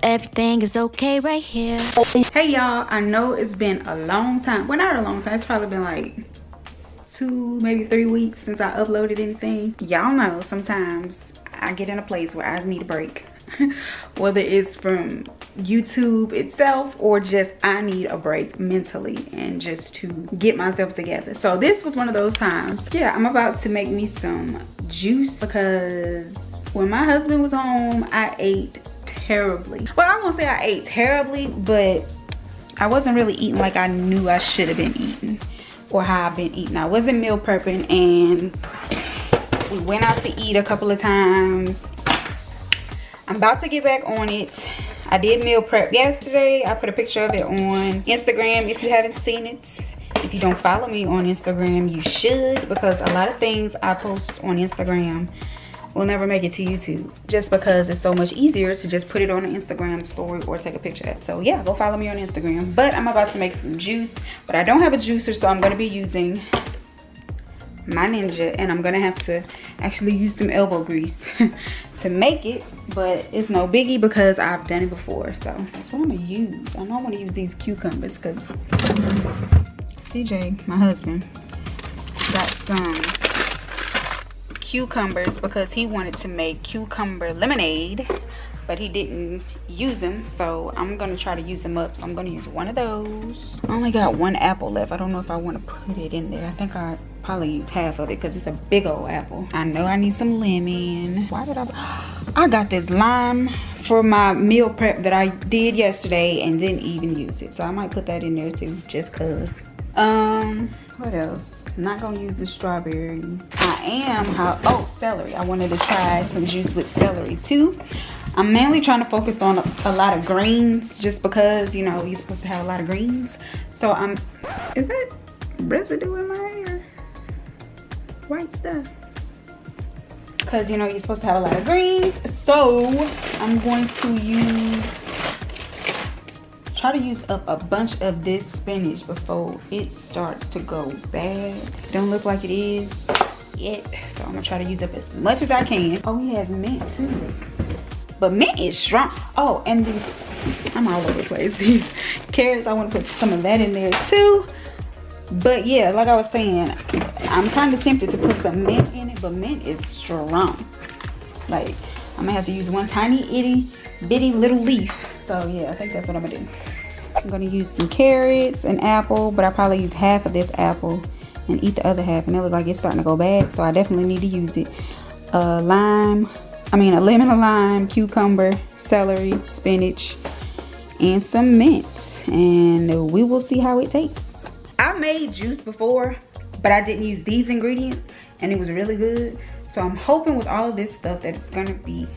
everything is okay right here. Hey y'all, I know it's been a long time. Well, not a long time. It's probably been like 2, maybe 3 weeks since I uploaded anything. Y'all know sometimes I get in a place where I need a break. Whether it's from YouTube itself or just I need a break mentally and just to get myself together. So this was one of those times. Yeah, I'm about to make me some juice because when my husband was home, I ate terribly. Well, I won't say I ate terribly, but I wasn't really eating like I knew I should have been eating or how I've been eating. I wasn't meal prepping, and we went out to eat a couple of times. I'm about to get back on it. I did meal prep yesterday. I put a picture of it on Instagram if you haven't seen it. If you don't follow me on Instagram, you should, because a lot of things I post on Instagram will never make it to YouTube, just because it's so much easier to just put it on an Instagram story or take a picture of it. So yeah, go follow me on Instagram. But I'm about to make some juice, but I don't have a juicer, so I'm gonna be using my Ninja, and I'm gonna have to actually use some elbow grease to make it, but it's no biggie because I've done it before. So that's what I'm gonna use. I know I want to use these cucumbers because CJ, my husband, got some cucumbers because he wanted to make cucumber lemonade, but he didn't use them, so I'm gonna try to use them up. So I'm gonna use one of those. I only got one apple left. I don't know if I want to put it in there. I think I probably use half of it because it's a big old apple. I know I need some lemon. Why did I got this lime for my meal prep that I did yesterday and didn't even use it, so I might put that in there too, just cause. What else? I'm not gonna use the strawberry. Oh, celery. I wanted to try some juice with celery too. I'm mainly trying to focus on a lot of greens, just because, you know, you're supposed to have a lot of greens. So is that residue in my hair? White stuff. Because, you know, you're supposed to have a lot of greens. So I'm going to try to use up a bunch of this spinach before it starts to go bad. Don't look like it is yet, so I'm gonna try to use up as much as I can. Oh, he has mint too, but mint is strong. Oh, and these, I'm all over the place. These carrots, I want to put some of that in there too. But yeah, like I was saying, I'm kind of tempted to put some mint in it, but mint is strong. Like, I'm gonna have to use one tiny itty bitty little leaf. So yeah, I think that's what I'm gonna do. I'm gonna use some carrots and apple, but I probably use half of this apple and eat the other half, and it looks like it's starting to go bad, so I definitely need to use it. A lemon, a lime, cucumber, celery, spinach, and some mint, and we will see how it tastes. I made juice before, but I didn't use these ingredients, and it was really good. So I'm hoping with all of this stuff that it's gonna be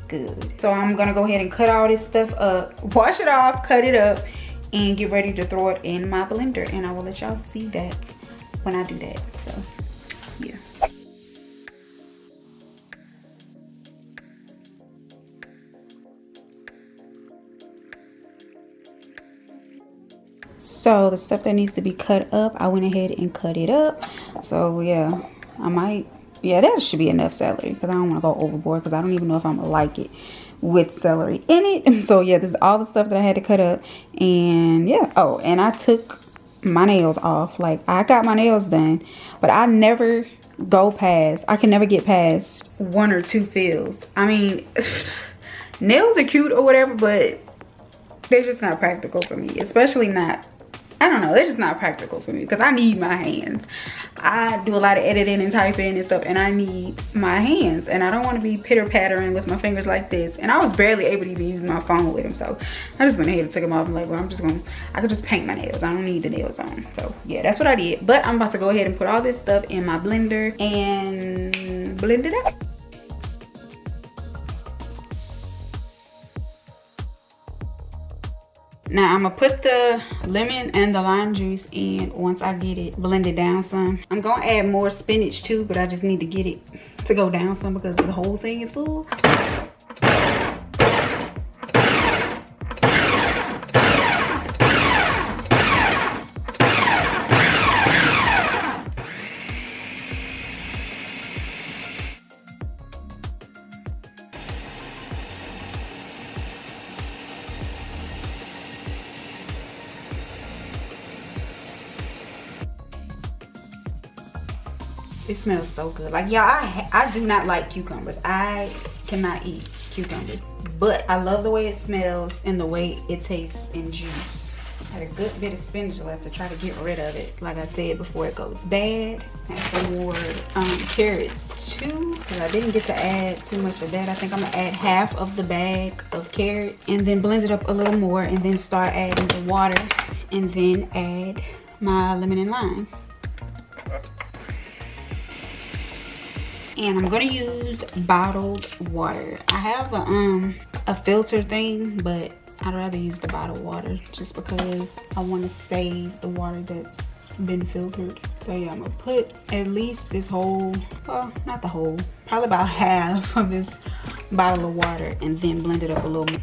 good. So I'm gonna go ahead and cut all this stuff up, wash it off, cut it up, and get ready to throw it in my blender, and I will let y'all see that when I do that. So yeah. So the stuff that needs to be cut up, I went ahead and cut it up. So yeah, that should be enough celery, because I don't want to go overboard, because I don't even know if I'm gonna like it with celery in it. So yeah, this is all the stuff that I had to cut up. And yeah, oh, and I took my nails off. Like, I got my nails done, but I can never get past 1 or 2 fills. I mean, nails are cute or whatever, but they're just not practical for me. Especially not, I don't know, they're just not practical for me, because I need my hands. I do a lot of editing and typing and stuff, and I need my hands, and I don't want to be pitter-pattering with my fingers like this. And I was barely able to even use my phone with them, so I just went ahead and took them off. I'm like, well, I could just paint my nails. I don't need the nails on. So yeah, that's what I did. But I'm about to go ahead and put all this stuff in my blender and blend it up. Now I'm gonna put the lemon and the lime juice in once I get it blended down some. I'm gonna add more spinach too, but I just need to get it to go down some because the whole thing is full. It smells so good. Like, y'all, I do not like cucumbers. I cannot eat cucumbers. But I love the way it smells and the way it tastes in juice. Had a good bit of spinach left to try to get rid of it, like I said, before it goes bad. And some more carrots too, because I didn't get to add too much of that. I think I'm gonna add half of the bag of carrot and then blend it up a little more, and then start adding the water, and then add my lemon and lime. And I'm gonna use bottled water. I have a filter thing, but I'd rather use the bottled water just because I want to save the water that's been filtered. So yeah, I'm gonna put at least this whole, well, not the whole, probably about half of this bottle of water, and then blend it up a little more.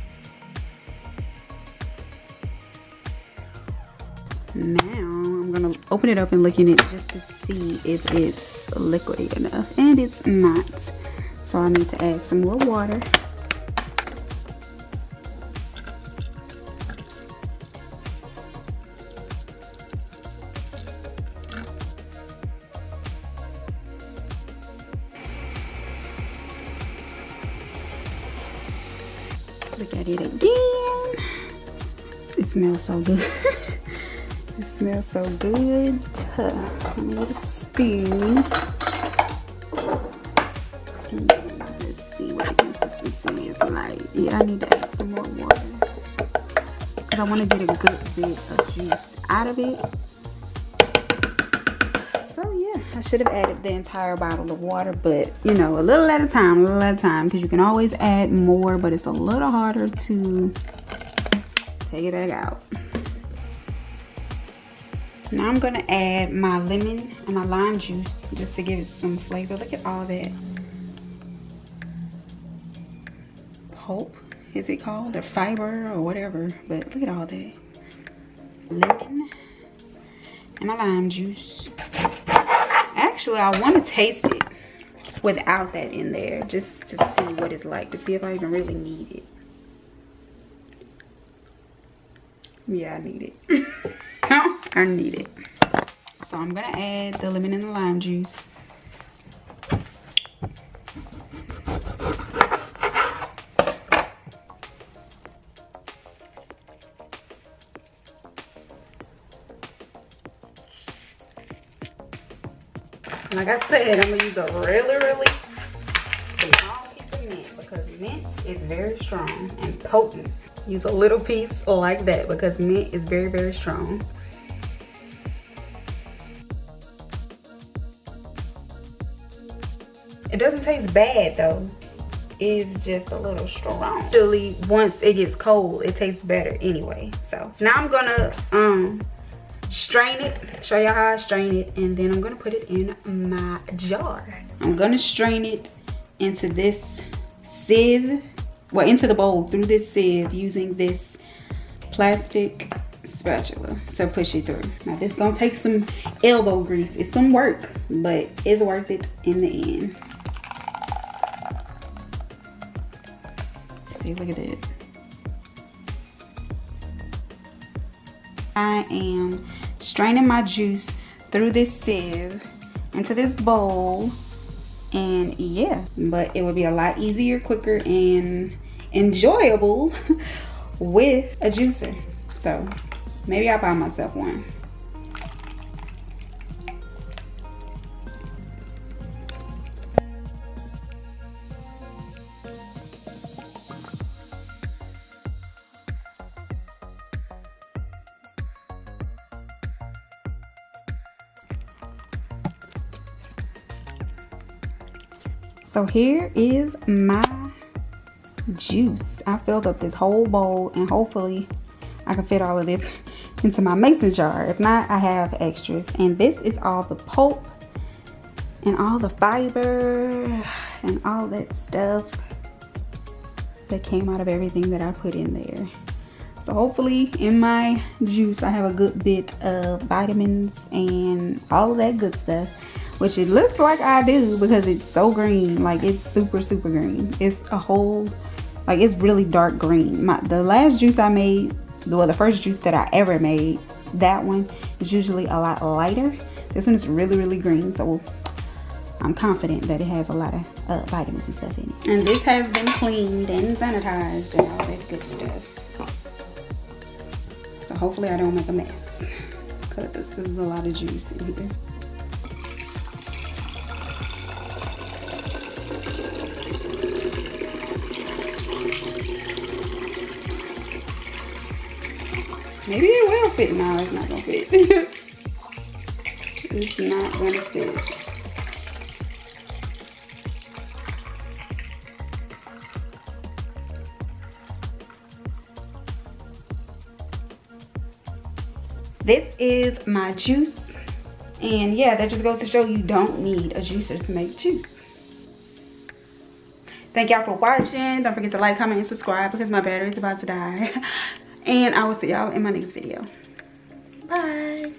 Now I'm gonna open it up and look in it just to see if it's liquidy enough, and it's not. So I need to add some more water. Look at it again. It smells so good. It smells so good. I'm gonna get a spoon. Let's see what the consistency is like. Yeah, I need to add some more water because I want to get a good bit of juice out of it. So yeah, I should have added the entire bottle of water, but you know, a little at a time, because you can always add more, but it's a little harder to take it back out. Now I'm gonna add my lemon and my lime juice just to give it some flavor. Look at all that pulp, is it called, or fiber or whatever, but look at all that. Lemon and my lime juice. Actually, I want to taste it without that in there, just to see what it's like, to see if I even really need it. Yeah, I need it. I need it. So I'm gonna add the lemon and the lime juice. Like I said, I'm gonna use a really small piece of mint, because mint is very strong and potent. Use a little piece like that because mint is very strong. It doesn't taste bad though. It's just a little strong. Actually, once it gets cold, it tastes better anyway. So now I'm gonna strain it, show y'all how I strain it, and then I'm gonna put it in my jar. I'm gonna strain it into this sieve, well, into the bowl through this sieve using this plastic spatula to push it through. Now this is gonna take some elbow grease. It's some work, but it's worth it in the end. See, look at that. I am straining my juice through this sieve into this bowl, and yeah, but it would be a lot easier, quicker, and enjoyable with a juicer. So maybe I'll buy myself one. So here is my juice. I filled up this whole bowl, and hopefully I can fit all of this into my mason jar. If not, I have extras. And this is all the pulp and all the fiber and all that stuff that came out of everything that I put in there. So hopefully in my juice I have a good bit of vitamins and all of that good stuff, which it looks like I do because it's so green. Like, it's super green. It's a whole, like, it's really dark green. The last juice I made, well, the first juice that I ever made, that one is usually a lot lighter. This one is really green. So I'm confident that it has a lot of vitamins and stuff in it. And this has been cleaned and sanitized and all that good stuff. So hopefully I don't make a mess, because there's a lot of juice in here. Maybe it will fit. No, it's not gonna fit. It's not gonna fit. This is my juice. And yeah, that just goes to show you don't need a juicer to make juice. Thank y'all for watching. Don't forget to like, comment, and subscribe because my battery is about to die. And I will see y'all in my next video. Bye.